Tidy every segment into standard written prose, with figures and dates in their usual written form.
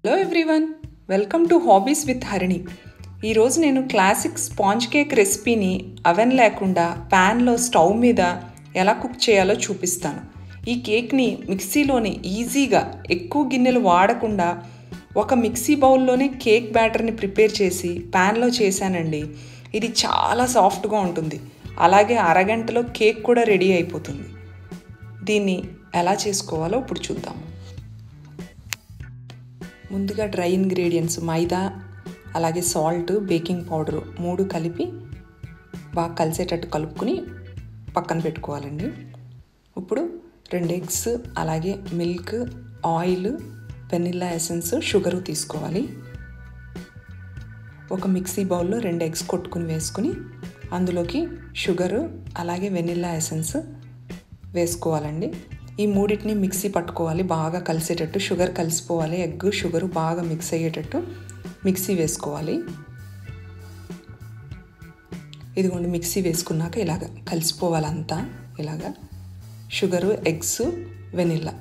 Hello everyone, welcome to hobbies with Harini. ఈరోజు నేను classic sponge cake రెసిపీని అవెన్ లేకుండా ప్యాన్లో స్టవ్ మీద ఎలా కుక్ చేయాలో చూపిస్తాను. ఈ కేక్ని మిక్సీలోని ఈజీగా ఎక్కువ గిన్నెలు వాడకుండా ఒక మిక్సీ బౌల్లోనే కేక్ బ్యాటర్ని ప్రిపేర్ చేసి ప్యాన్లో చేశానండి. ఇది చాలా సాఫ్ట్గా ఉంటుంది, అలాగే అరగంటలో కేక్ కూడా రెడీ అయిపోతుంది. దీన్ని ఎలా చేసుకోవాలో ఇప్పుడు చూద్దాము. ముందుగా డ్రై ఇంగ్రీడియంట్స్ మైదా, అలాగే సాల్ట్, బేకింగ్ పౌడర్ 3 కలిపి బాగా కలిసేటట్టు కలుపుకుని పక్కన పెట్టుకోవాలండి. ఇప్పుడు 2 ఎగ్స్, అలాగే milk, oil, vanilla essence, sugar తీసుకోవాలి. ఒక మిక్సీ బౌల్లో 2 ఎగ్స్ కొట్టుకుని వేసుకుని అందులోకి షుగరు అలాగే వెనిల్లా ఎసెన్స్ వేసుకోవాలండి. ఈ మూడింటిని మిక్సీ పట్టుకోవాలి, బాగా కలిసేటట్టు. షుగర్ కలిసిపోవాలి, ఎగ్ షుగరు బాగా మిక్స్ అయ్యేటట్టు మిక్సీ వేసుకోవాలి. ఇదిగోండి, మిక్సీ వేసుకున్నాక ఇలాగ కలిసిపోవాలంతా, ఇలాగా షుగరు, ఎగ్స్, వెనిల్లా.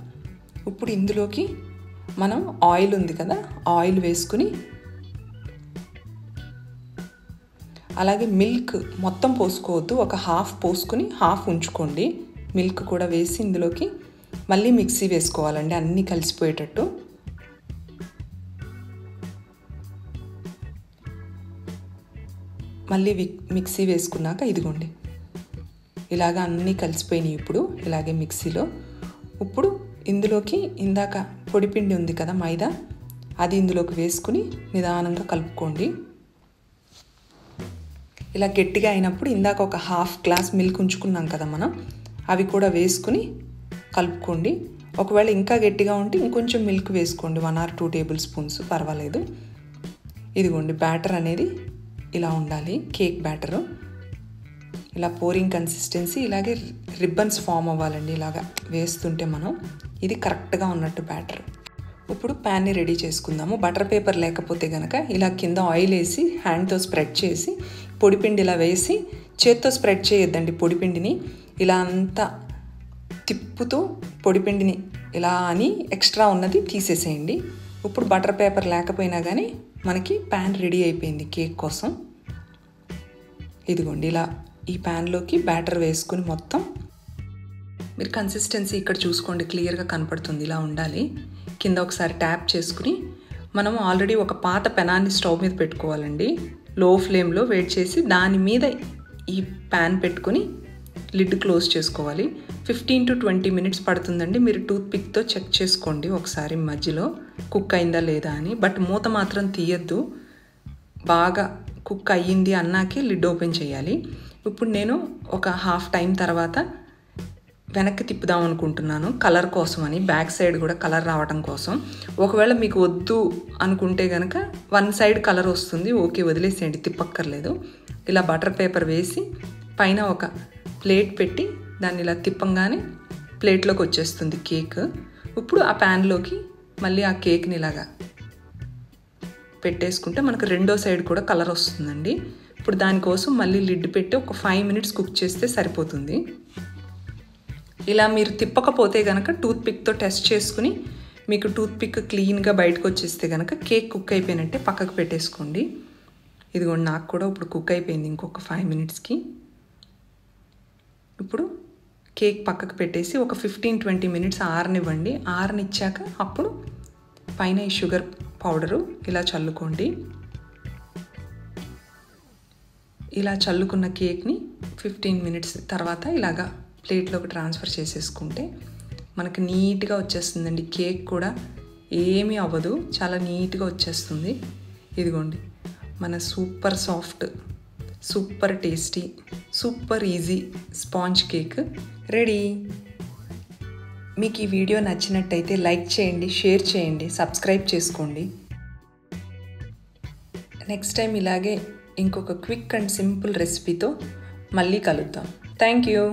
ఇప్పుడు ఇందులోకి మనం ఆయిల్ ఉంది కదా, ఆయిల్ వేసుకుని అలాగే మిల్క్ మొత్తం పోసుకోవద్దు, ఒక హాఫ్ పోసుకుని హాఫ్ ఉంచుకోండి. మిల్క్ కూడా వేసి ఇందులోకి మళ్ళీ మిక్సీ వేసుకోవాలండి, అన్నీ కలిసిపోయేటట్టు. మళ్ళీ మిక్సీ వేసుకున్నాక ఇదిగోండి ఇలాగ అన్నీ కలిసిపోయినాయి. ఇప్పుడు ఇలాగే మిక్సీలో ఇప్పుడు ఇందులోకి ఇందాక పొడిపిండి ఉంది కదా మైదా, అది ఇందులోకి వేసుకుని నిదానంగా కలుపుకోండి. ఇలా గట్టిగా అయినప్పుడు ఇందాక ఒక హాఫ్ గ్లాస్ మిల్క్ ఉంచుకున్నాం కదా మనం, అవి కూడా వేసుకుని కలుపుకోండి. ఒకవేళ ఇంకా గట్టిగా ఉంటే ఇంకొంచెం మిల్క్ వేసుకోండి, 1 or 2 టేబుల్ స్పూన్స్, పర్వాలేదు. ఇదిగోండి బ్యాటర్ అనేది ఇలా ఉండాలి, కేక్ బ్యాటరు. ఇలా పోరింగ్ కన్సిస్టెన్సీ, ఇలాగే రిబ్బన్స్ ఫామ్ అవ్వాలండి ఇలాగా వేస్తుంటే మనం. ఇది కరెక్ట్గా ఉన్నట్టు బ్యాటర్. ఇప్పుడు ప్యాన్ని రెడీ చేసుకుందాము. బటర్ పేపర్ లేకపోతే కనుక ఇలా కింద ఆయిల్ వేసి హ్యాండ్తో స్ప్రెడ్ చేసి పొడిపిండి ఇలా వేసి, చేత్తో స్ప్రెడ్ చేయొద్దండి పొడిపిండిని, ఇలా అంతా తిప్పుతూ పొడిపిండిని ఇలా అని ఎక్స్ట్రా ఉన్నది తీసేసేయండి. ఇప్పుడు బటర్ పేపర్ లేకపోయినా కానీ మనకి ప్యాన్ రెడీ అయిపోయింది కేక్ కోసం. ఇదిగోండి ఇలా ఈ ప్యాన్లోకి బ్యాటర్ వేసుకుని మొత్తం మీరు కన్సిస్టెన్సీ ఇక్కడ చూసుకోండి, క్లియర్గా కనపడుతుంది, ఇలా ఉండాలి. కింద ఒకసారి ట్యాప్ చేసుకుని మనం ఆల్రెడీ ఒక పాత పెనాన్ని స్టవ్ మీద పెట్టుకోవాలండి. లో ఫ్లేమ్లో వేడి చేసి దాని మీద ఈ ప్యాన్ పెట్టుకుని లిడ్ క్లోజ్ చేసుకోవాలి. 15 to 20 minutes పడుతుందండి. మీరు టూత్ పిక్తో చెక్ చేసుకోండి ఒకసారి మధ్యలో కుక్ అయిందా లేదా అని. బట్ మూత మాత్రం తీయద్దు, బాగా కుక్ అయ్యింది అన్నాకే లిడ్ ఓపెన్ చేయాలి. ఇప్పుడు నేను ఒక హాఫ్ టైం తర్వాత వెనక్కి తిప్పుదాం అనుకుంటున్నాను, కలర్ కోసం అని, బ్యాక్ సైడ్ కూడా కలర్ రావడం కోసం. ఒకవేళ మీకు వద్దు అనుకుంటే కనుక 1 side కలర్ వస్తుంది, ఓకే వదిలేసేయండి, తిప్పక్కర్లేదు. ఇలా బటర్ పేపర్ వేసి పైన ఒక ప్లేట్ పెట్టి దాన్ని ఇలా తిప్పంగానే ప్లేట్లోకి వచ్చేస్తుంది కేక్. ఇప్పుడు ఆ ప్యాన్లోకి మళ్ళీ ఆ కేక్ని ఇలాగా పెట్టేసుకుంటే మనకు రెండో సైడ్ కూడా కలర్ వస్తుందండి. ఇప్పుడు దానికోసం మళ్ళీ లిడ్ పెట్టి ఒక 5 minutes కుక్ చేస్తే సరిపోతుంది. ఇలా మీరు తిప్పకపోతే కనుక టూత్ పిక్తో టెస్ట్ చేసుకుని మీకు టూత్ పిక్ క్లీన్గా బయటకు వచ్చేస్తే కనుక కేక్ కుక్ అయిపోయినట్టే పక్కకు పెట్టేసుకోండి. ఇదిగోండి నాకు కూడా ఇప్పుడు కుక్ అయిపోయింది ఇంకొక 5 minutesకి. ఇప్పుడు కేక్ పక్కకు పెట్టేసి ఒక 15-20 minutes ఆరనివ్వండి. ఆరనిచ్చాక అప్పుడు పైన ఈ షుగర్ పౌడరు ఇలా చల్లుకోండి. ఇలా చల్లుకున్న కేక్ని 15 minutes తర్వాత ఇలాగా ప్లేట్లోకి ట్రాన్స్ఫర్ చేసేసుకుంటే మనకి నీట్గా వచ్చేస్తుందండి. కేక్ కూడా ఏమీ అవ్వదు, చాలా నీట్గా వచ్చేస్తుంది. ఇదిగోండి మన super soft, super tasty, super easy sponge cake ready. మీకు ఈ వీడియో నచ్చినట్టయితే లైక్ చేయండి, షేర్ చేయండి, సబ్స్క్రైబ్ చేసుకోండి. నెక్స్ట్ టైం ఇలాగే ఇంకొక క్విక్ అండ్ సింపుల్ రెసిపీతో మళ్ళీ కలుద్దాం. Thank you.